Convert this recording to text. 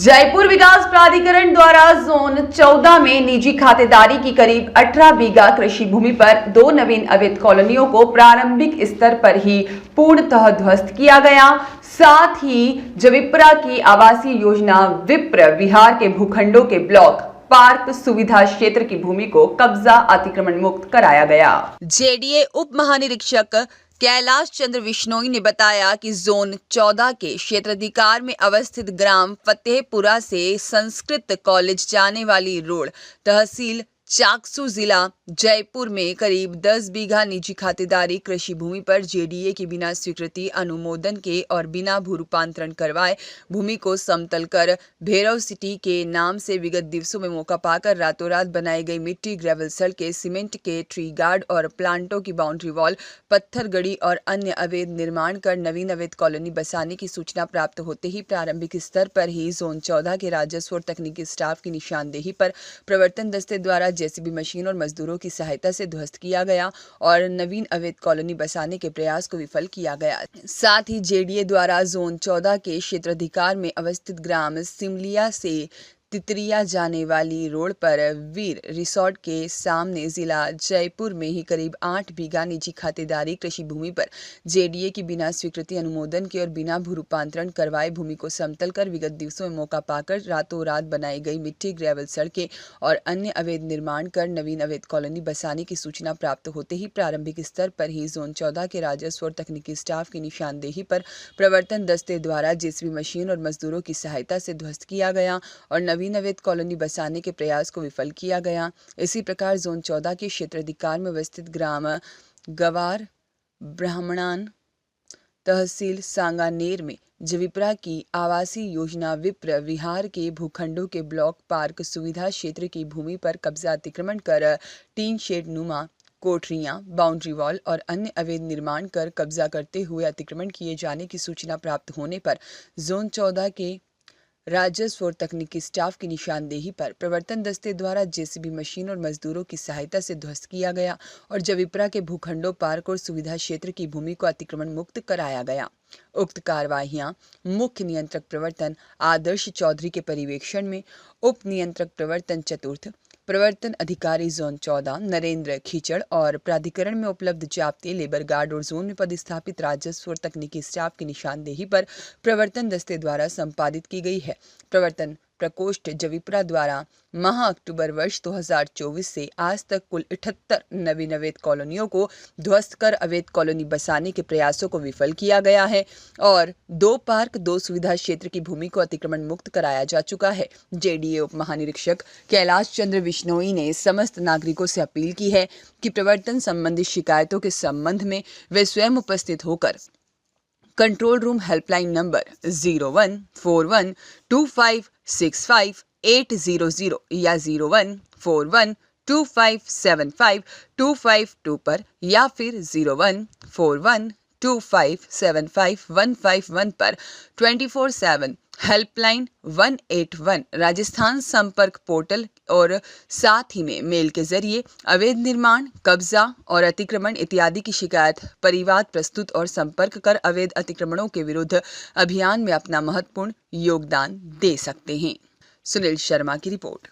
जयपुर विकास प्राधिकरण द्वारा जोन 14 में निजी खातेदारी की करीब 18 बीघा कृषि भूमि पर 2 नवीन अवैध कॉलोनियों को प्रारंभिक स्तर पर ही पूर्णतः ध्वस्त किया गया। साथ ही जविप्रा की आवासीय योजना विप्र विहार के भूखंडों के ब्लॉक पार्क सुविधा क्षेत्र की भूमि को कब्जा अतिक्रमण मुक्त कराया गया। जेडीए उप महानिरीक्षक कैलाश चंद्र विश्नोई ने बताया कि जोन 14 के क्षेत्राधिकार में अवस्थित ग्राम फतेहपुरा से संस्कृत कॉलेज जाने वाली रोड तहसील चाकसू जिला जयपुर में करीब 10 बीघा निजी खातेदारी कृषि भूमि पर जेडीए की बिना स्वीकृति अनुमोदन के और बिना भू रूपांतरण करवाए भूमि को समतल कर भैरव सिटी के नाम से विगत दिवसों में मौका पाकर रातों रात बनाई गई मिट्टी ग्रेवल सड़कें, सीमेंट के ट्री गार्ड और प्लांटों की बाउंड्री वॉल, पत्थर गड़ी और अन्य अवैध निर्माण कर नवीन अवैध कॉलोनी बसाने की सूचना प्राप्त होते ही प्रारंभिक स्तर पर ही जोन 14 के राजस्व और तकनीकी स्टाफ की निशानदेही पर प्रवर्तन दस्ते द्वारा जेसीबी मशीन और मजदूरों की सहायता से ध्वस्त किया गया और नवीन अवैध कॉलोनी बसाने के प्रयास को विफल किया गया। साथ ही जेडीए द्वारा जोन 14 के क्षेत्राधिकार में अवस्थित ग्राम सिमलिया से तितरिया जाने वाली रोड पर वीर रिसोर्ट के सामने जिला जयपुर में ही करीब 8 बीघा निजी खातेदारी कृषि भूमि पर जेडीए की बिना स्वीकृति अनुमोदन के और बिना भू रूपांतरण करवाए भूमि को समतल कर विगत दिवसों में मौका पाकर रातों रात बनाई गई मिट्टी ग्रेवल सड़कें और अन्य अवैध निर्माण कर नवीन अवैध कॉलोनी बसाने की सूचना प्राप्त होते ही प्रारंभिक स्तर पर ही जोन 14 के राजस्व और तकनीकी स्टाफ की निशानदेही पर प्रवर्तन दस्ते द्वारा जेसीबी मशीन और मजदूरों की सहायता से ध्वस्त किया गया और नवीन अवैध कॉलोनी बसाने के प्रयास को विफल किया गया। इसी प्रकार जोन 14 के क्षेत्राधिकार में अवस्थित ग्राम गवार ब्राह्मणान तहसील सांगानेर में जविप्रा की आवासीय योजना विप्र विहार के भूखंडों के ब्लॉक पार्क सुविधा क्षेत्र की भूमि पर कब्जा अतिक्रमण कर टीन शेड नुमा कोठरियां, बाउंड्री वॉल और अन्य अवैध निर्माण कर कब्जा करते हुए अतिक्रमण किए जाने की सूचना प्राप्त होने पर जोन 14 के राजस्व और तकनीकी स्टाफ की निशानदेही पर प्रवर्तन दस्ते द्वारा जेसीबी मशीन और मजदूरों की सहायता से ध्वस्त किया गया और जविप्रा के भूखंडों पार्क और सुविधा क्षेत्र की भूमि को अतिक्रमण मुक्त कराया गया। उक्त कार्यवाहियां मुख्य नियंत्रक प्रवर्तन आदर्श चौधरी के पर्यवेक्षण में उप नियंत्रक प्रवर्तन चतुर्थ प्रवर्तन अधिकारी जोन 14 नरेंद्र खीचड़ और प्राधिकरण में उपलब्ध जाप्ते लेबर गार्ड और जोन में पदस्थापित राजस्व और तकनीकी स्टाफ की निशानदेही पर प्रवर्तन दस्ते द्वारा संपादित की गई है। प्रवर्तन प्रकोष्ठ जविप्रा द्वारा माह अक्टूबर वर्ष 2024 से आज तक कुल 78 नवीन अवैध कॉलोनियों को ध्वस्त कर अवैध कॉलोनी बसाने के प्रयासों को विफल किया गया है और 2 पार्क 2 सुविधा क्षेत्र की भूमि को अतिक्रमण मुक्त कराया जा चुका है। जेडीए उप महानिरीक्षक कैलाश चंद्र विश्नोई ने समस्त नागरिकों से अपील की है कि प्रवर्तन संबंधी शिकायतों के संबंध में वे स्वयं उपस्थित होकर कंट्रोल रूम हेल्पलाइन नंबर 01412565 या 01412575 पर या फिर 01412575 पर 24/7 हेल्पलाइन 181 राजस्थान संपर्क पोर्टल और साथ ही में मेल के जरिए अवैध निर्माण, कब्जा और अतिक्रमण इत्यादि की शिकायत परिवाद प्रस्तुत और संपर्क कर अवैध अतिक्रमणों के विरुद्ध अभियान में अपना महत्वपूर्ण योगदान दे सकते हैं। सुनील शर्मा की रिपोर्ट।